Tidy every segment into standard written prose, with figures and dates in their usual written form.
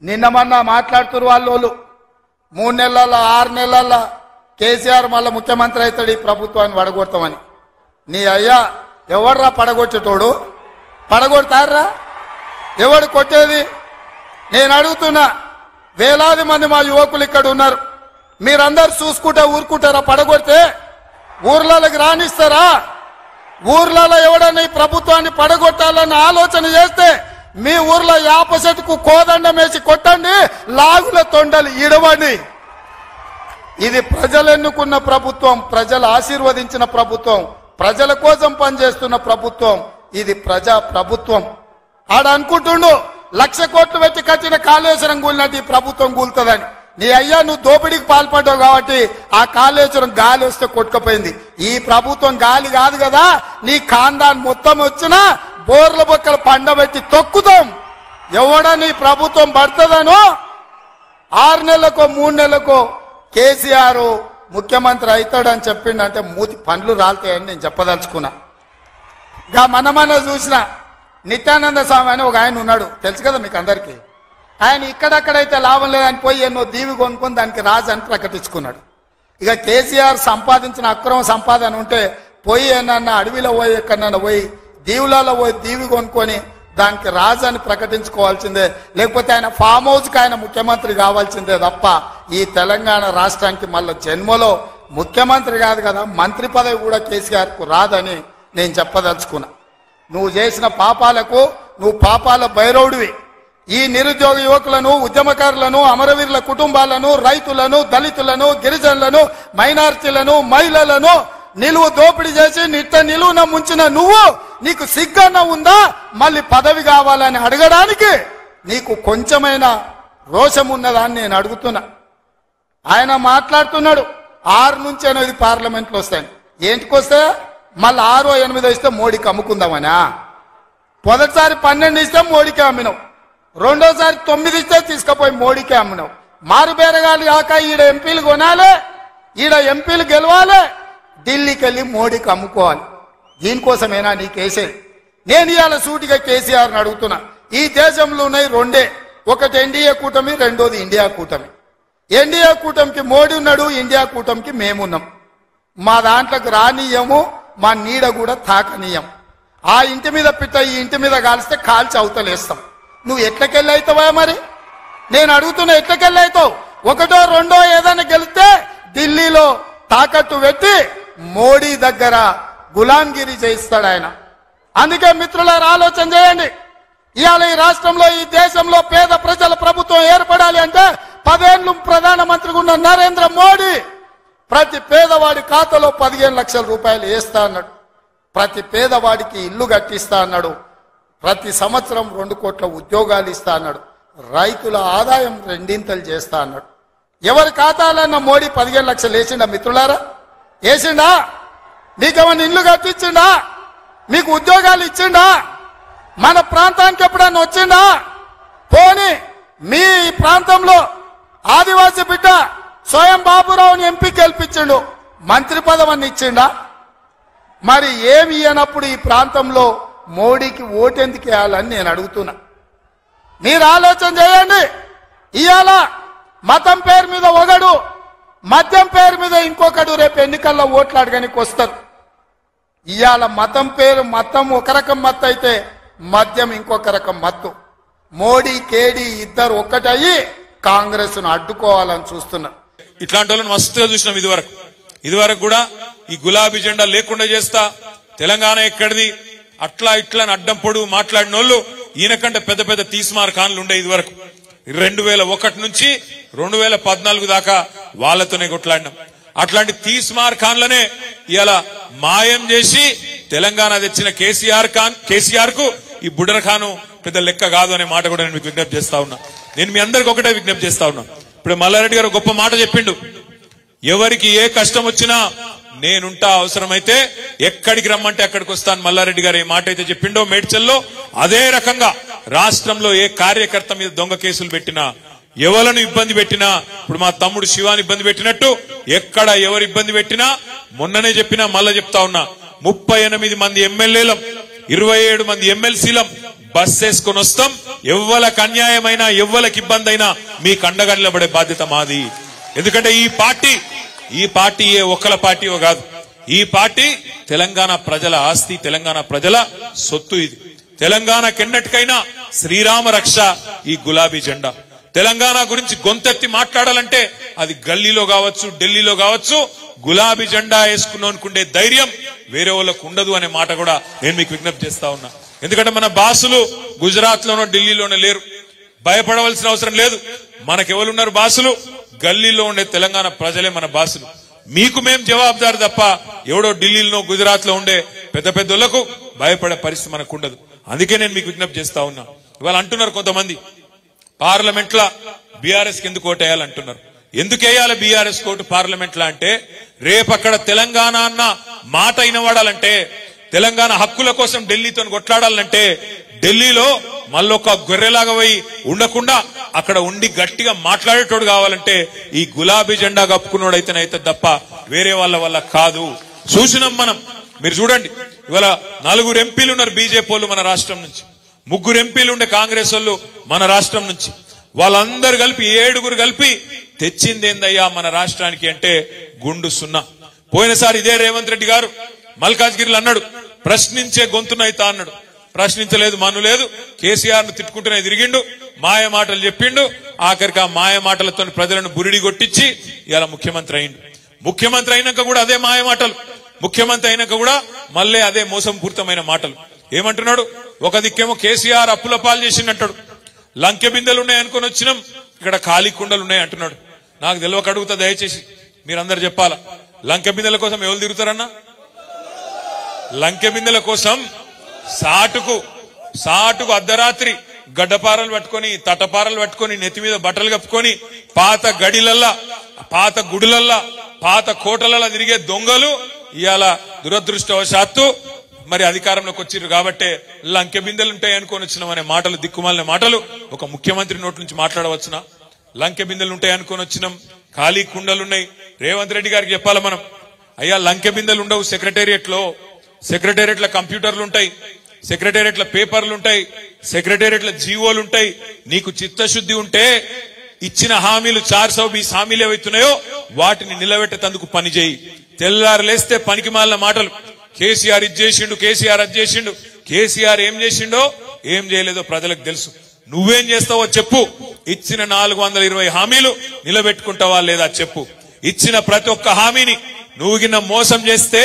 నిన్న మొన్న మాట్లాడుతున్నారు వాళ్ళు 3 నెలల 6 నెలల కేసీఆర్ మళ్ళీ ముఖ్యమంత్రి అవుతాడు ఈ ప్రభుత్వాన్ని పడగొడతామని. నీ అయ్యా ఎవర్రా పడగొచ్చేటోడు? పడగొడతారా? ఎవడు కొట్టేది? నేను అడుగుతున్నా, వేలాది మంది మా యువకులు ఇక్కడ ఉన్నారు, మీరందరూ చూసుకుంటే ఊరుకుంటారా? పడగొడితే ఊర్లలోకి రానిస్తారా? ఊర్లలో ఎవడన్నా ఈ ప్రభుత్వాన్ని పడగొట్టాలన్న ఆలోచన చేస్తే మీ ఊర్లో యాప చెట్టుకు కోదండం వేసి కొట్టండి, లాగుల తొండలు ఇడవండి. ఇది ప్రజలు ఎన్నుకున్న ప్రభుత్వం, ప్రజలు ఆశీర్వదించిన ప్రభుత్వం, ప్రజల కోసం పనిచేస్తున్న ప్రభుత్వం. ఇది ప్రజా ప్రభుత్వం. ఆడ అనుకుంటుండు 1,00,000 కోట్లు పెట్టి కట్టిన కాళేశ్వరం కూలినట్టు ఈ ప్రభుత్వం కూలుతుందని. నీ అయ్యా నువ్వు దోపిడీకి పాల్పడ్డావు కాబట్టి ఆ కాళేశ్వరం గాలి వస్తే కొట్టుకుపోయింది. ఈ ప్రభుత్వం గాలి కాదు కదా, నీ ఖాందాన్ మొత్తం వచ్చినా బోర్ల బొక్కలు పండబెట్టి తొక్కుతాం. ఎవడని ప్రభుత్వం పడుతుందనో 6 నెలలకో 3 నెలలకో కేసీఆర్ ముఖ్యమంత్రి అవుతాడని చెప్పిండంటే మూతి పండ్లు రాలుతాయని నేను చెప్పదలుచుకున్నా. గా మన చూసిన నిత్యానంద స్వామి అని ఒక ఆయన ఉన్నాడు, తెలుసు కదా మీకు అందరికీ. ఆయన ఇక్కడక్కడైతే లాభం లేదని పోయి ఎన్నో దీవి కొనుక్కొని దానికి రాజు అని ప్రకటించుకున్నాడు. ఇక కేసీఆర్ సంపాదించిన అక్రమ సంపాదన ఉంటే పోయి ఏమన్నా అడవిలో పోయి ఎక్కడన్నా పోయి దీవులలో పోయి దీవి కొనుక్కొని దానికి రాజు అని ప్రకటించుకోవాల్సిందే, లేకపోతే ఆయన ఫామ్ హౌస్కి ఆయన ముఖ్యమంత్రి కావాల్సిందే తప్ప ఈ తెలంగాణ రాష్ట్రానికి మళ్ళీ జన్మలో ముఖ్యమంత్రి కాదు కదా, మంత్రి పదవి కూడా కేసీఆర్కు రాదని నేను చెప్పదలుచుకున్నా. నువ్వు చేసిన పాపాలకు నువ్వు పాపాల భైరవుడివి. ఈ నిరుద్యోగ యువకులను, ఉద్యమకారులను, అమరవీరుల కుటుంబాలను, రైతులను, దళితులను, గిరిజనులను, మైనారిటీలను, మహిళలను నిలువు దోపిడీ చేసి నిలువున ముంచిన నువ్వు, నీకు సిగ్గన్న ఉందా మళ్ళీ పదవి కావాలని అడగడానికి? నీకు కొంచెమైనా రోషం ఉన్నదా అని నేను అడుగుతున్నా. ఆయన మాట్లాడుతున్నాడు 6 నుంచి 8 పార్లమెంట్లు వస్తాయి. ఏంటికొస్తే మళ్ళీ 6, 8 ఇస్తే మోడీకి అమ్ముకుందామనా? మొదటిసారి 12 ఇస్తే మోడీకే అమ్మినావు, రెండోసారి 9 ఇస్తే తీసుకుపోయి మోడీకే అమ్మినావు. మారు బేరగాలు కాక ఈడ ఎంపీలు కొనాలి, ఈడ ఎంపీలు గెలవాలి, ఢిల్లీకి వెళ్ళి మోడీకి అమ్ముకోవాలి. దీనికోసమేనా నీకేసేది? నేను ఇవాళ సూటిగా కేసీఆర్ని అడుగుతున్నా. ఈ దేశంలో ఉన్నాయి 2, ఒకటి ఎన్డీఏ కూటమి, రెండోది ఇండియా కూటమి. ఎన్డీఏ కూటమికి మోడీ ఉన్నాడు, ఇండియా కూటమికి మేమున్నాం. మా దాంట్లోకి రానీయము, మా నీడ కూడా తాకనీయం. ఆ ఇంటి మీద పిట్ట ఈ ఇంటి మీద కాలిస్తే కాల్చి అవతలేస్తాం. నువ్వు ఎట్లకెళ్ళి అవుతావా? మరి నేను అడుగుతున్నా, ఎట్లకెళ్ళి అవుతావు? 1, 2 ఏదైనా గెలిస్తే ఢిల్లీలో తాకట్టు పెట్టి మోడీ దగ్గర గులాంగిరి చేయిస్తాడు ఆయన. అందుకే మిత్రులారా ఆలోచన చేయండి. ఇవాళ ఈ రాష్ట్రంలో, ఈ దేశంలో పేద ప్రజల ప్రభుత్వం ఏర్పడాలి అంటే 10 ఏళ్ళు ప్రధానమంత్రిగా ఉన్న నరేంద్ర మోడీ ప్రతి పేదవాడి ఖాతాలో 15 లక్షల రూపాయలు వేస్తా అన్నాడు. ప్రతి పేదవాడికి ఇల్లు కట్టిస్తా అన్నాడు. ప్రతి సంవత్సరం 2 కోట్ల ఉద్యోగాలు ఇస్తా అన్నాడు. రైతుల ఆదాయం 2 చేస్తా అన్నాడు. ఎవరి ఖాతాలన్నా మోడీ 15 లక్షలు వేసిండా మిత్రులారా? వేసిండా? మీకేమన్నా ఇల్లు కట్టించిండా? మీకు ఉద్యోగాలు ఇచ్చిండా? మన ప్రాంతానికి ఎప్పుడన్నా వచ్చిండా? పోనీ మీ ప్రాంతంలో ఆదివాసీ బిడ్డ స్వయం బాబురావుని ఎంపీ గెలిపించిండు, మంత్రి పదవిని ఇచ్చిండా? మరి ఏమి ఇయ్యనప్పుడు ఈ ప్రాంతంలో మోడీకి ఓటెందుకు వేయాలని నేను అడుగుతున్నా. మీరు ఆలోచన చేయండి. ఇవాళ మతం పేరు మీద ఒకడు, మద్యం పేరు మీద ఇంకొకడు రేపు ఎన్నికల్లో ఓట్లు అడగడానికి వస్తారు. ఇవాళ మతం ఒక రకం మత్తు అయితే మద్యం ఇంకొక రకం మత్తు. మోడీ కేడీ ఇద్దరు ఒక్కటయ్యి కాంగ్రెస్ ను అడ్డుకోవాలని చూస్తున్నారు. ఇట్లాంటి వాళ్ళని మస్తుగా చూసినాం. ఇదివరకు కూడా ఈ గులాబీ జెండా లేకుండా చేస్తా, తెలంగాణ ఎక్కడిది, అట్లా ఇట్లా అడ్డం పొడుగు మాట్లాడిన వాళ్ళు ఈయనకంటే పెద్ద పెద్ద తీస్మార్ ఖాన్లు ఉండే. ఇదివరకు 2001 నుంచి 2014 దాకా వాళ్ళతోనే కొట్లాడినాం. అట్లాంటి తీస్మార్ ఖాన్లనే ఇలా మాయం చేసి తెలంగాణ తెచ్చిన కేసీఆర్ కు ఈ బుడర్ ఖాను పెద్ద లెక్క కాదు అనే మాట కూడా నేను మీకు విజ్ఞప్తి చేస్తా ఉన్నా. నేను మీ అందరికి ఒకటే విజ్ఞప్తి చేస్తా ఉన్నా. ఇప్పుడు మల్లారెడ్డి గారు గొప్ప మాట చెప్పిండు, ఎవరికి ఏ కష్టం వచ్చినా నేనుంటా, అవసరమైతే ఎక్కడికి రమ్మంటే అక్కడికి వస్తాను. మల్లారెడ్డి గారు ఏ మాట అయితే చెప్పిండో మేడ్చల్లో, అదే రకంగా రాష్ట్రంలో ఏ కార్యకర్త మీద దొంగ కేసులు పెట్టినా, ఎవలను ఇబ్బంది పెట్టినా, ఇప్పుడు మా తమ్ముడు శివాని ఇబ్బంది పెట్టినట్టు ఎక్కడ ఎవరు ఇబ్బంది పెట్టినా, మొన్ననే చెప్పినా మళ్ళా చెప్తా ఉన్నా, 38 మంది ఎమ్మెల్యేలం, 27 మంది ఎమ్మెల్సీలం బస్ వేసుకొని వస్తాం. ఎవ్వలకు అన్యాయమైనా ఎవ్వలకు ఇబ్బంది అయినా మీకు అండగా నిలబడే బాధ్యత మాది. ఎందుకంటే ఈ పార్టీ ఏ ఒక్కల పార్టీయో కాదు. ఈ పార్టీ తెలంగాణ ప్రజల ఆస్తి, తెలంగాణ ప్రజల సొత్తు. ఇది తెలంగాణకెన్నటికైనా శ్రీరామ రక్ష ఈ గులాబీ జెండా. తెలంగాణ గురించి గొంతెత్తి మాట్లాడాలంటే అది గల్లీలో కావచ్చు, ఢిల్లీలో కావచ్చు, గులాబీ జెండా వేసుకున్నోనుకుండే ధైర్యం వేరే వాళ్ళకు ఉండదు అనే మాట కూడా నేను మీకు విజ్ఞప్తి చేస్తా ఉన్నా. ఎందుకంటే మన బాసులు గుజరాత్ లోనో ఢిల్లీలోనో లేరు, భయపడవలసిన అవసరం లేదు. మనకెవరున్నారు బాసులు? గల్లీలో ఉండే తెలంగాణ ప్రజలే మన బాసులు. మీకు మేం జవాబుదారు తప్ప ఎవడో ఢిల్లీలో గుజరాత్ లో ఉండే పెద్ద పెద్దోళ్లకు భయపడే పరిస్థితి మనకు ఉండదు. అందుకే నేను మీకు విజ్ఞప్తి చేస్తా ఉన్నా. ఇవాళ అంటున్నారు కొంతమంది పార్లమెంట్ లా బీఆర్ఎస్ కి ఎందుకు ఓటేయాలంటున్నారు. ఎందుకు వేయాలి బీఆర్ఎస్ కోటు పార్లమెంట్ లా అంటే, రేపు అక్కడ తెలంగాణ అన్న మాట వినవాడాలంటే, తెలంగాణ హక్కుల కోసం ఢిల్లీతో కొట్లాడాలంటే, ఢిల్లీలో మళ్ళొక గొర్రెలాగా పోయి ఉండకుండా అక్కడ ఉండి గట్టిగా మాట్లాడేటోడు కావాలంటే ఈ గులాబీ జెండా కప్పుకున్నోడైతేనైతే తప్ప వేరే వాళ్ళ వల్ల కాదు. చూసినాం మనం. మీరు చూడండి, ఇవాళ 4 ఎంపీలు ఉన్నారు బీజేపీ వాళ్ళు మన రాష్ట్రం నుంచి, 3 ఎంపీలు ఉండే కాంగ్రెస్ వాళ్ళు మన రాష్ట్రం నుంచి. వాళ్ళందరూ కలిపి 7 కలిపి తెచ్చిందేందయ్యా మన రాష్ట్రానికి అంటే గుండు సున్నా. పోయినసారి ఇదే రేవంత్ రెడ్డి గారు మల్కాజ్గిరిలో అన్నాడు, ప్రశ్నించే గొంతునైతా అన్నాడు. ప్రశ్నించలేదు, మనులేదు. కేసీఆర్ ను తిట్టుకుంటూనే తిరిగిండు, మాయ మాటలు చెప్పిండు. ఆఖరికి ఆ మాయ మాటలతో ప్రజలను బురిడి కొట్టించి ఇలా ముఖ్యమంత్రి అయిండు. ముఖ్యమంత్రి అయినాక కూడా అదే మాయ మాటలు, ముఖ్యమంత్రి అయినాక కూడా మళ్ళీ అదే మోసంపూరితమైన మాటలు. ఏమంటున్నాడు? ఒక దిక్కేమో కేసీఆర్ అప్పుల పాలు చేసిండంటాడు, లంకె బిందెలు ఉన్నాయనుకొని వచ్చినాం, ఇక్కడ ఖాళీ కుండలు ఉన్నాయి అంటున్నాడు. నాకు తెలియక అడుగుతా, దయచేసి మీరందరూ చెప్పాలా, లంకె బిందెల కోసం ఎవరు తిరుగుతారన్నా? లంకె బిందెల కోసం సాటుకు అర్ధరాత్రి గడ్డపారలు పట్టుకొని, తటపారలు పట్టుకొని, నెత్తి మీద బట్టలు కప్పుకొని, పాత గడిలల్లా, పాత గుడులల్లా, పాత కోటలల్లా తిరిగే దొంగలు ఇవాళ దురదృష్టవశాత్తు మరి అధికారంలోకి వచ్చిర్రు కాబట్టే లంకె బిందెలు ఉంటాయి అనుకొని వచ్చినాం అనే మాటలు, దిక్కుమాలిన మాటలు ఒక ముఖ్యమంత్రి నోటి నుంచి మాట్లాడవచ్చునా? లంకె బిందెలు ఉంటాయి అనుకొని వచ్చినాం, ఖాళీ కుండలున్నాయి. రేవంత్ రెడ్డి గారికి చెప్పాలి మనం, అయ్యా లంకె బిందెలు ఉండవు సెక్రటేరియట్ లో కంప్యూటర్లు ఉంటాయి, సెక్రటేరియట్ లో పేపర్లు ఉంటాయి, సెక్రటేరియట్ లో జీవోలు ఉంటాయి. నీకు చిత్తశుద్ధి ఉంటే ఇచ్చిన హామీలు 420 హామీలు ఏవైతున్నాయో వాటిని నిలబెట్టేందుకు పని చేయి. తెల్లారు లేస్తే పనికి మాలిన మాటలు, కేసీఆర్ ఇది చేసిండు, కేసీఆర్ అది చేసిండు. కేసీఆర్ ఏం చేసిండో ఏం చేయలేదో ప్రజలకు తెలుసు. నువ్వేం చేస్తావో చెప్పు. ఇచ్చిన 420 హామీలు నిలబెట్టుకుంటావా లేదా చెప్పు. ఇచ్చిన ప్రతి ఒక్క హామీని నువ్వు గిన్న మోసం చేస్తే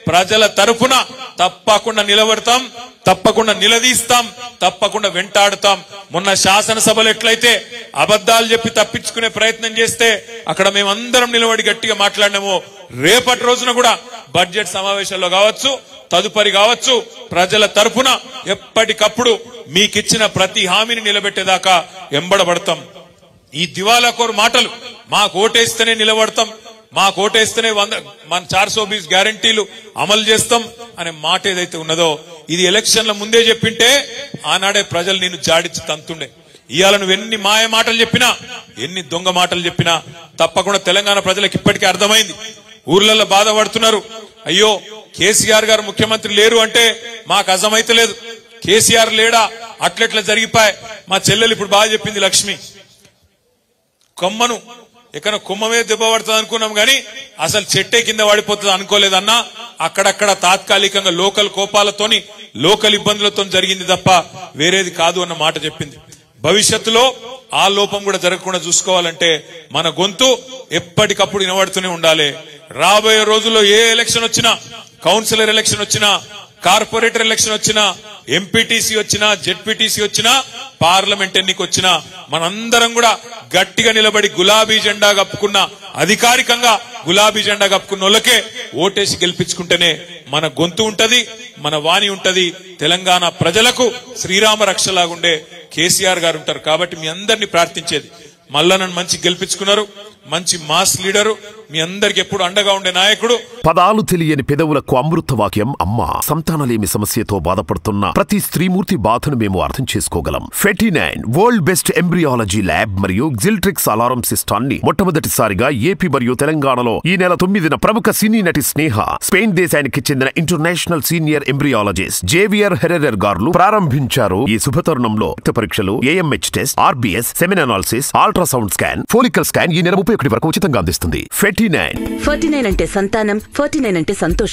ప్రజల తరఫున తప్పకుండా నిలబడతాం, తప్పకుండా నిలదీస్తాం, తప్పకుండా వెంటాడుతాం. మొన్న శాసనసభలో ఎట్లయితే అబద్దాలు చెప్పి తప్పించుకునే ప్రయత్నం చేస్తే అక్కడ మేమందరం నిలబడి గట్టిగా మాట్లాడినామో, రేపటి రోజున కూడా బడ్జెట్ సమావేశాల్లో కావచ్చు, తదుపరి కావచ్చు, ప్రజల తరఫున ఎప్పటికప్పుడు మీకిచ్చిన ప్రతి హామీని నిలబెట్టేదాకా ఎంబడబడతాం. ఈ దివాలాకోరు మాటలు, మాకు ఓటేస్తేనే నిలబడతాం, మాకు ఓటేస్తేనే మన 420 గ్యారంటీలు అమలు చేస్తాం అనే మాట ఏదైతే ఉన్నదో, ఇది ఎలక్షన్ల ముందే చెప్పింటే ఆనాడే ప్రజలు నిన్ను జాడించి తంతుండే. ఇవాళ నువ్వు ఎన్ని మాయ మాటలు చెప్పినా, ఎన్ని దొంగ మాటలు చెప్పినా తప్పకుండా తెలంగాణ ప్రజలకు ఇప్పటికే అర్థమైంది. ఊర్లలో బాధపడుతున్నారు, అయ్యో కేసీఆర్ గారు ముఖ్యమంత్రి లేరు అంటే మాకు అర్థమైతలేదు, కేసీఆర్ లేడా, అట్లెట్లా జరిగిపోయి. మా చెల్లెలు ఇప్పుడు బాగా చెప్పింది లక్ష్మి, కొమ్మను ఎక్కడ కుమ్మమే దెబ్బ పడుతుంది అనుకున్నాం గానీ అసలు చెట్టే కింద పడిపోతుంది అనుకోలేదన్నా. అక్కడక్కడ తాత్కాలికంగా లోకల్ కోపాలతోని, లోకల్ ఇబ్బందులతో జరిగింది తప్ప వేరేది కాదు అన్న మాట చెప్పింది. భవిష్యత్తులో ఆ లోపం కూడా జరగకుండా చూసుకోవాలంటే మన గొంతు ఎప్పటికప్పుడు వినబడుతూనే ఉండాలి. రాబోయే రోజుల్లో ఏ ఎలక్షన్ వచ్చినా, కౌన్సిలర్ ఎలక్షన్ వచ్చినా, కార్పొరేటర్ ఎలక్షన్ వచ్చినా, ఎంపీటీసీ వచ్చినా, జెడ్పీటీసీ వచ్చినా, పార్లమెంట్ ఎన్నిక వచ్చినా మనందరం కూడా గట్టిగా నిలబడి గులాబీ జెండా కప్పుకున్న, అధికారికంగా గులాబీ జెండా కప్పుకున్న వాళ్ళకే ఓటేసి గెలిపించుకుంటేనే మన గొంతు ఉంటది, మన వాణి ఉంటది. తెలంగాణ ప్రజలకు శ్రీరామ రక్షలాగుండే కేసీఆర్ గారు ఉంటారు. కాబట్టి మీ అందరినీ ప్రార్థించేది, మళ్ళా నన్ను మంచి గెలిపించుకున్నారు, మంచి మాస్ లీడరు, మీ అందరికి ఎప్పుడు అండగా ఉండే నాయకుడు. పదాలు తెలియని పెదవులకు అమృత వాక్యం అమ్మ. సంతానలేమి సమస్యతో బాధపడుతున్న ప్రతి స్త్రీమూర్తి బాధను మేము అర్థం చేసుకోగలం. Fertinine world best embryology lab మరియు జిల్ట్రిక్స్ అలారం సిస్టాన్ని మొట్టమొదటిసారిగా ఏపీ మరియు తెలంగాణలో ఈ నెల 9న ప్రముఖ సినీ నటి స్నేహ, స్పెయిన్ దేశానికి చెందిన international senior embryologist Javier Herrera గారు ప్రారంభించారు. ఈ శుభతరుణంలో రక్త పరీక్షలు, AMH test, RBS, సెమిన్ analysis, ultrasound scan, follicle scan ఈ నెల 31 వరకు ఉచితంగా అందిస్తుంది. 49 49 అంటే సంతానం, 49 అంటే సంతోషం.